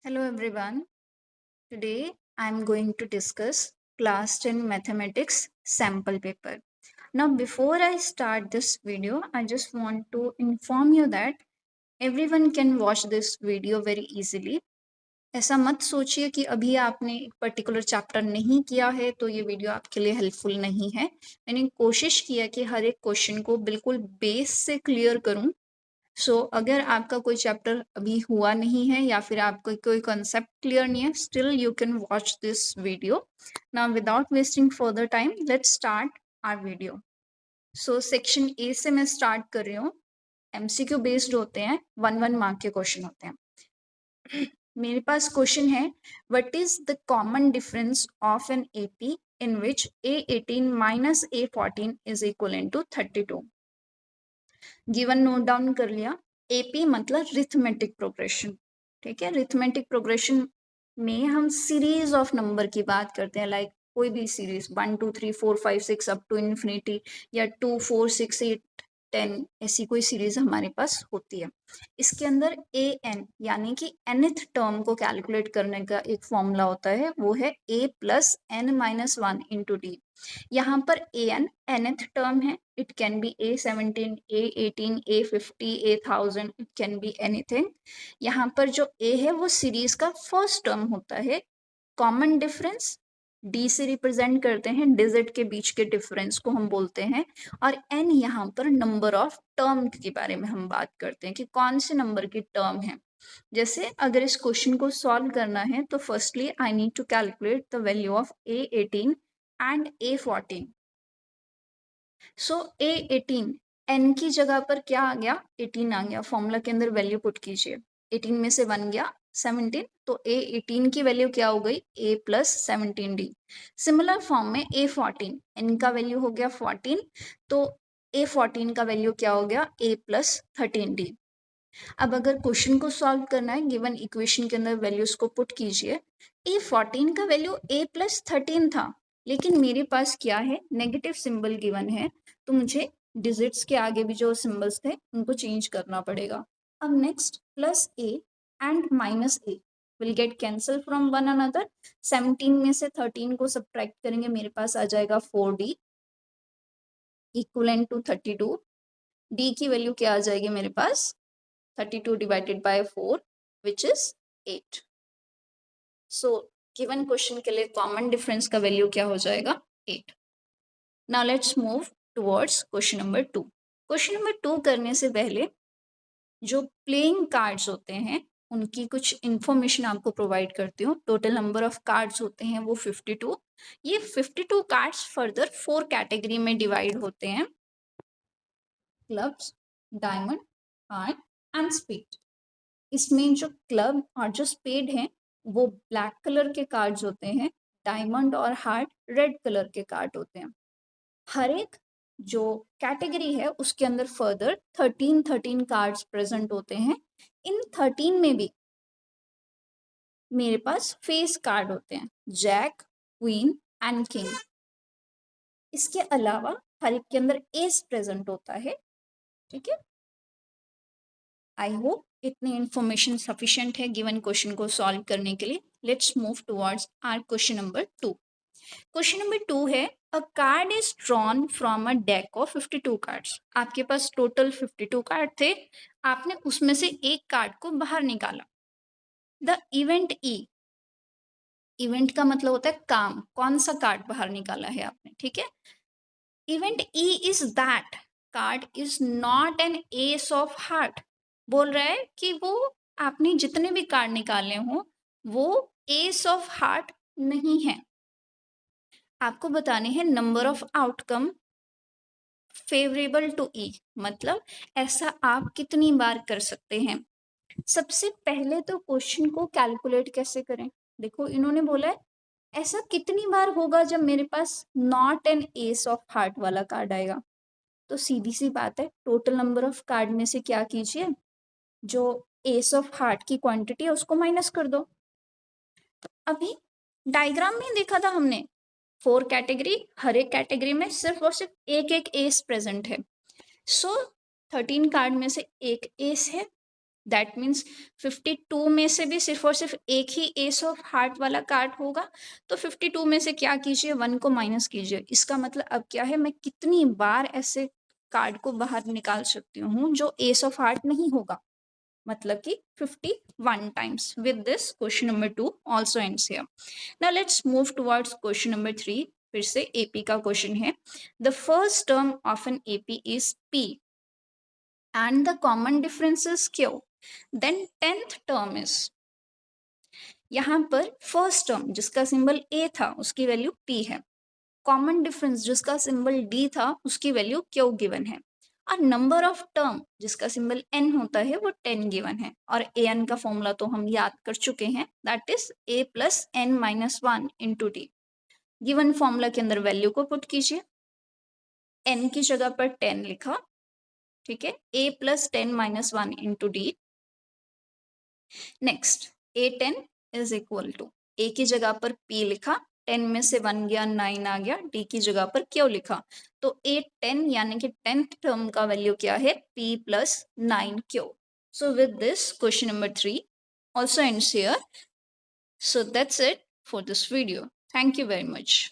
Hello everyone. Today I am going to discuss class 10 mathematics sample paper. Now before I start this video, I just want to inform you that everyone can watch this video very easily. ऐसा मत सोचिए कि अभी आपने एक particular chapter नहीं किया है तो ये वीडियो आपके लिए हेल्पफुल नहीं है। मैंने कोशिश किया कि हर एक क्वेश्चन को बिल्कुल बेस से क्लियर करूं। अगर आपका कोई चैप्टर अभी हुआ नहीं है या फिर आपको कोई कॉन्सेप्ट क्लियर नहीं है, still you can watch this video. Now without wasting further time let's start our video. Section A से मैं स्टार्ट कर रही हूँ। एमसीक्यू बेस्ड होते हैं, 1 मार्क के क्वेश्चन होते हैं। मेरे पास क्वेश्चन है, what is the common difference of an AP in which A18 minus A14 is equal to 32। Given note down कर लिया। एपी मतलब रिथमेटिक प्रोग्रेशन। ठीक है, रिथमेटिक प्रोग्रेशन में हम सीरीज ऑफ नंबर की बात करते हैं, लाइक कोई भी सीरीज 1 2 3 4 5 6 अप टू इन्फिनिटी या 2 4 6 8 10, ऐसी कोई सीरीज हमारे पास होती है। इसके अंदर ए एन यानी कि nth टर्म को कैलकुलेट करने का एक फॉर्मूला होता है, वो है a plus n minus one into d. यहाँ पर ए एन nth टर्म है। It can be A17, A18, A50, A1000, it can be anything. यहाँ पर जो a है वो सीरीज का फर्स्ट टर्म होता है। कॉमन डिफरेंस डी से रिप्रेजेंट करते हैं, डिजिट के बीच के डिफरेंस को हम बोलते हैं। और n यहाँ पर नंबर ऑफ टर्म के बारे में हम बात करते हैं कि कौन से नंबर की टर्म है। जैसे अगर इस क्वेश्चन को सॉल्व करना है तो firstly I need to calculate the value of A18 and A14। So A18 n की जगह पर क्या आ गया, 18 आ गया। फॉर्मूला के अंदर वैल्यू पुट कीजिए, 18 में से 1 गया 17, तो A18 की वैल्यू क्या हो गई, A plus 17D। Similar form में A14 n का वैल्यू हो गया 14, तो A14 का वैल्यू क्या हो गया, A प्लस 13D। अब अगर क्वेश्चन को सॉल्व करना है, गिवन इक्वेशन के अंदर वैल्यूज को पुट कीजिए। A14 का वैल्यू A प्लस 13 था, लेकिन मेरे पास क्या है, नेगेटिव सिंबल गिवन है, तो मुझे डिजिट्स के आगे भी जो सिंबल्स थे उनको चेंज करना पड़ेगा। अब next plus A and minus A will get cancel from one another. 17 में से 13 को सब्ट्रैक्ट करेंगे, मेरे पास आ जाएगा 4D इक्वलेंट टू 32। D की वैल्यू क्या आ जाएगी मेरे पास, 32 divided by 4 which is 8। So given question के लिए कॉमन डिफरेंस का वैल्यू क्या हो जाएगा, 8। Now let's move towards question number 2। Question number 2 करने से पहले जो प्लेइंग कार्ड्स होते हैं उनकी कुछ इंफॉर्मेशन आपको प्रोवाइड करती हूँ। टोटल नंबर ऑफ कार्ड्स होते हैं वो 52। ये 52 कार्ड्स फर्दर 4 कैटेगरी में डिवाइड होते हैं, clubs, diamond, heart and speed. इसमें जो क्लब और जो स्पेड हैं वो ब्लैक कलर के कार्ड्स होते हैं, डायमंड और हार्ट रेड कलर के कार्ड होते हैं। हर एक जो कैटेगरी है उसके अंदर फर्दर 13 कार्ड्स प्रेजेंट होते हैं। इन 13 में भी मेरे पास फेस कार्ड होते हैं, जैक, क्वीन एंड किंग। इसके अलावा हर एक के अंदर एस प्रेजेंट होता है। ठीक है, आई होप इतनी इंफॉर्मेशन सफिशिएंट है गिवन क्वेश्चन को सॉल्व करने के लिए। Let's move towards our question number 2। Question number 2 है, a card is drawn from a deck of 52 cards. आपके पास टोटल 52 कार्ड थे, आपने उसमें से एक कार्ड को बाहर निकाला। द इवेंट ई, इवेंट का मतलब होता है काम, कौन सा कार्ड बाहर निकाला है आपने। ठीक है, event E is that card is not an ace of heart. बोल रहा है कि वो आपने जितने भी कार्ड निकाले हो वो एस ऑफ हार्ट नहीं है। आपको बताने हैं number of outcome favourable to E, मतलब ऐसा आप कितनी बार कर सकते हैं। सबसे पहले तो क्वेश्चन को कैलकुलेट कैसे करें। देखो इन्होंने बोला है ऐसा कितनी बार होगा जब मेरे पास not an ace of heart वाला कार्ड आएगा। तो सीधी सी बात है, टोटल नंबर ऑफ कार्ड में से क्या कीजिए, जो एस ऑफ हार्ट की क्वांटिटी है उसको माइनस कर दो। अभी डायग्राम में देखा था हमने 4 कैटेगरी, हर एक कैटेगरी में सिर्फ और सिर्फ एक एक एस प्रेजेंट है। सो 13 कार्ड में से एक एस है, दैट मीन्स 52 में से भी सिर्फ और सिर्फ एक ही एस ऑफ हार्ट वाला कार्ड होगा, तो 52 में से क्या कीजिए, 1 को माइनस कीजिए। इसका मतलब अब क्या है, मैं कितनी बार ऐसे कार्ड को बाहर निकाल सकती हूँ जो एस ऑफ हार्ट नहीं होगा, मतलब कि 51 times. With this question number 2 also ends here. Now let's move towards question number 3। फिर से एपी का क्वेश्चन है। The first term of an AP is P and the common difference is Q, then 10th term is, यहाँ पर first term जिसका symbol A था उसकी value P है, कॉमन डिफरेंस जिसका सिंबल D था उसकी वैल्यू Q गिवन है, और नंबर ऑफ टर्म जिसका सिंबल N होता है वो 10 गिवन है। और AN का फॉर्मूला तो हम याद कर चुके हैं, that is A plus N minus 1 into D. Given formula के अंदर वैल्यू को पुट कीजिए, N की जगह पर 10 लिखा, ठीक है, A plus 10 minus 1 into D. Next A10 is equal to, A की जगह पर P लिखा, 10 में से 1 गया 9 आ गया, D की जगह पर Q लिखा, तो A10 यानी कि 10th टर्म का वैल्यू क्या है, P plus 9Q। So with this question number 3 also ends here. So that's it for this video. Thank you very much.